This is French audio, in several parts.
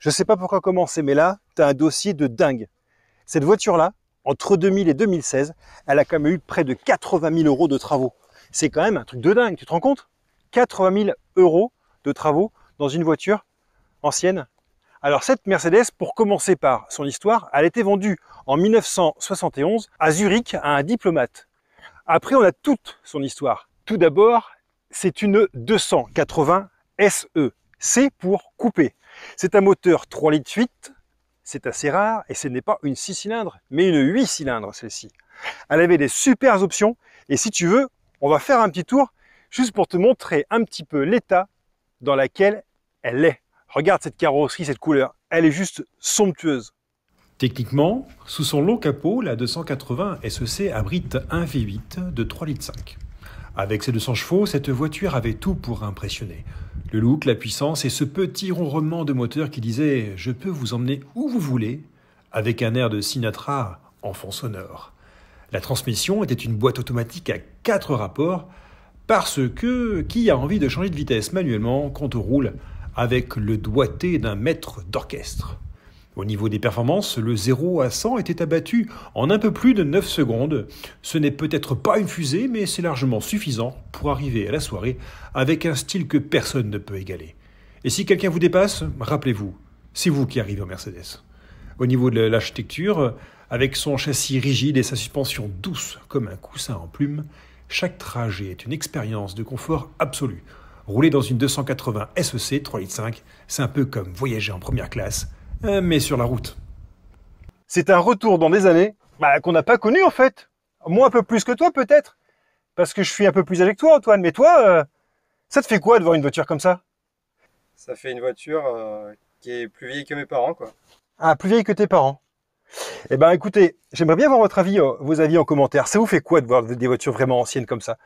Je sais pas pourquoi commencer, mais là, tu as un dossier de dingue. Cette voiture-là, entre 2000 et 2016, elle a quand même eu près de 80 000 euros de travaux. C'est quand même un truc de dingue, tu te rends compte? 80 000 euros de travaux dans une voiture ancienne. Alors cette Mercedes, pour commencer par son histoire, elle a été vendue en 1971 à Zurich à un diplomate. Après, on a toute son histoire. Tout d'abord, c'est une 280 SE. C'est pour couper. C'est un moteur 3,8 litres, c'est assez rare, et ce n'est pas une 6 cylindres, mais une 8 cylindres celle-ci. Elle avait des super options, et si tu veux, on va faire un petit tour, juste pour te montrer un petit peu l'état dans lequel elle est. Regarde cette carrosserie, cette couleur, elle est juste somptueuse. Techniquement, sous son long capot, la 280 SEC abrite un V8 de 3,5 litres. Avec ses 200 chevaux, cette voiture avait tout pour impressionner. Le look, la puissance et ce petit ronronnement de moteur qui disait « Je peux vous emmener où vous voulez » avec un air de Sinatra en fond sonore. La transmission était une boîte automatique à 4 rapports parce que qui a envie de changer de vitesse manuellement quand on roule avec le doigté d'un maître d'orchestre? Au niveau des performances, le 0 à 100 était abattu en un peu plus de 9 secondes. Ce n'est peut-être pas une fusée, mais c'est largement suffisant pour arriver à la soirée avec un style que personne ne peut égaler. Et si quelqu'un vous dépasse, rappelez-vous, c'est vous qui arrivez en Mercedes. Au niveau de l'architecture, avec son châssis rigide et sa suspension douce comme un coussin en plume, chaque trajet est une expérience de confort absolu. Rouler dans une 280 SEC 3,5 litres, c'est un peu comme voyager en première classe, mais sur la route. C'est un retour dans des années qu'on n'a pas connu en fait. Moi un peu plus que toi peut-être, parce que je suis un peu plus âgé que toi Antoine, mais toi, ça te fait quoi de voir une voiture comme ça? Ça fait une voiture qui est plus vieille que mes parents, quoi. Ah, plus vieille que tes parents. Eh ben écoutez, j'aimerais bien avoir votre avis, vos avis en commentaire. Ça vous fait quoi de voir des voitures vraiment anciennes comme ça?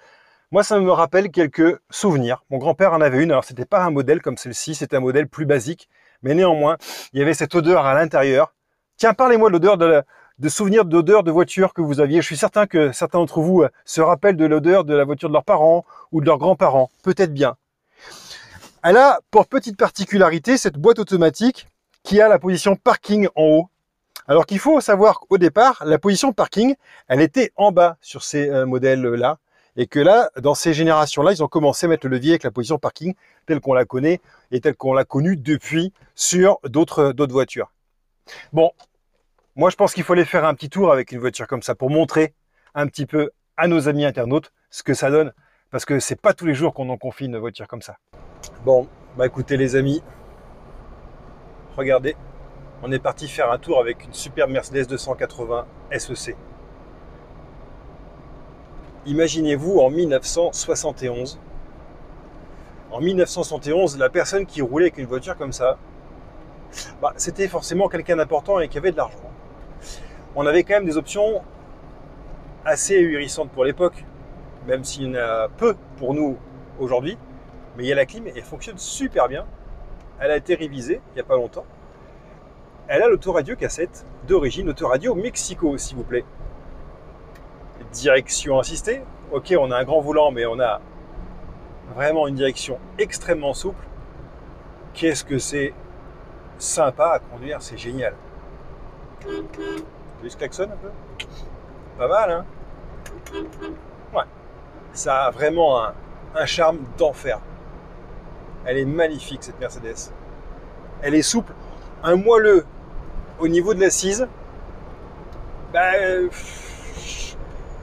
Moi, ça me rappelle quelques souvenirs. Mon grand-père en avait une, alors c'était pas un modèle comme celle-ci, c'était un modèle plus basique, mais néanmoins, il y avait cette odeur à l'intérieur. Tiens, parlez-moi de l'odeur de souvenirs d'odeur de voiture que vous aviez. Je suis certain que certains d'entre vous se rappellent de l'odeur de la voiture de leurs parents ou de leurs grands-parents, peut-être bien. Elle a, pour petite particularité, cette boîte automatique qui a la position parking en haut. Alors qu'il faut savoir qu'au départ, la position parking, elle était en bas sur ces modèles-là. Et que là, dans ces générations-là, ils ont commencé à mettre le levier avec la position parking telle qu'on la connaît et telle qu'on l'a connue depuis sur d'autres voitures. Bon, moi je pense qu'il faut aller faire un petit tour avec une voiture comme ça pour montrer un petit peu à nos amis internautes ce que ça donne. Parce que c'est pas tous les jours qu'on en confie une voiture comme ça. Bon, bah écoutez les amis, regardez, on est parti faire un tour avec une superbe Mercedes 280 SEC. Imaginez-vous en 1971. En 1971, la personne qui roulait avec une voiture comme ça, c'était forcément quelqu'un d'important et qui avait de l'argent. On avait quand même des options assez ahurissantes pour l'époque, même s'il y en a peu pour nous aujourd'hui. Mais il y a la clim et elle fonctionne super bien. Elle a été révisée il n'y a pas longtemps. Elle a l'autoradio cassette d'origine, autoradio Mexico, s'il vous plaît. Direction assistée. Ok, on a un grand volant, mais on a vraiment une direction extrêmement souple. Qu'est-ce que c'est sympa à conduire, c'est génial. Tu veux ce klaxon un peu? Pas mal, hein? Ouais. Ça a vraiment un charme d'enfer. Elle est magnifique, cette Mercedes. Elle est souple. Un moelleux au niveau de l'assise.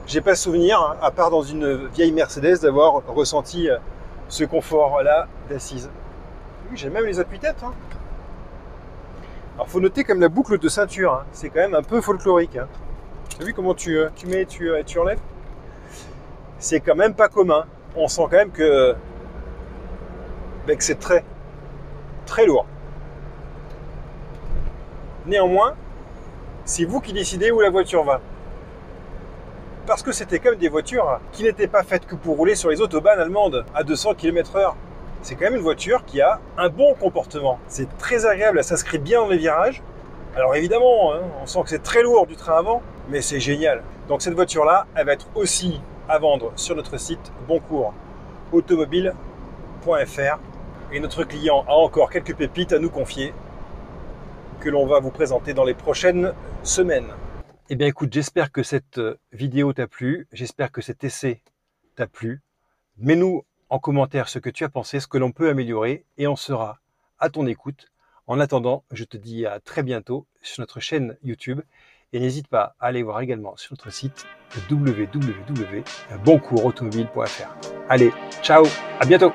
J'ai pas souvenir, hein, à part dans une vieille Mercedes, d'avoir ressenti ce confort-là d'assise. Oui, j'ai même les appuis-têtes. Hein. Alors, faut noter comme la boucle de ceinture, hein, c'est quand même un peu folklorique. Hein. Tu as vu comment tu mets et tu enlèves? C'est quand même pas commun. On sent quand même que c'est très, très lourd. Néanmoins, c'est vous qui décidez où la voiture va. Parce que c'était quand même des voitures qui n'étaient pas faites que pour rouler sur les autobahns allemandes à 200 km/h. C'est quand même une voiture qui a un bon comportement. C'est très agréable, elle s'inscrit bien dans les virages. Alors évidemment, hein, on sent que c'est très lourd du train avant, mais c'est génial. Donc cette voiture-là, elle va être aussi à vendre sur notre site boncourautomobile.fr. Et notre client a encore quelques pépites à nous confier. que l'on va vous présenter dans les prochaines semaines. Eh bien écoute, j'espère que cette vidéo t'a plu, j'espère que cet essai t'a plu. Mets-nous en commentaire ce que tu as pensé, ce que l'on peut améliorer et on sera à ton écoute. En attendant, je te dis à très bientôt sur notre chaîne YouTube et n'hésite pas à aller voir également sur notre site www.boncoursautomobile.fr. Allez, ciao, à bientôt!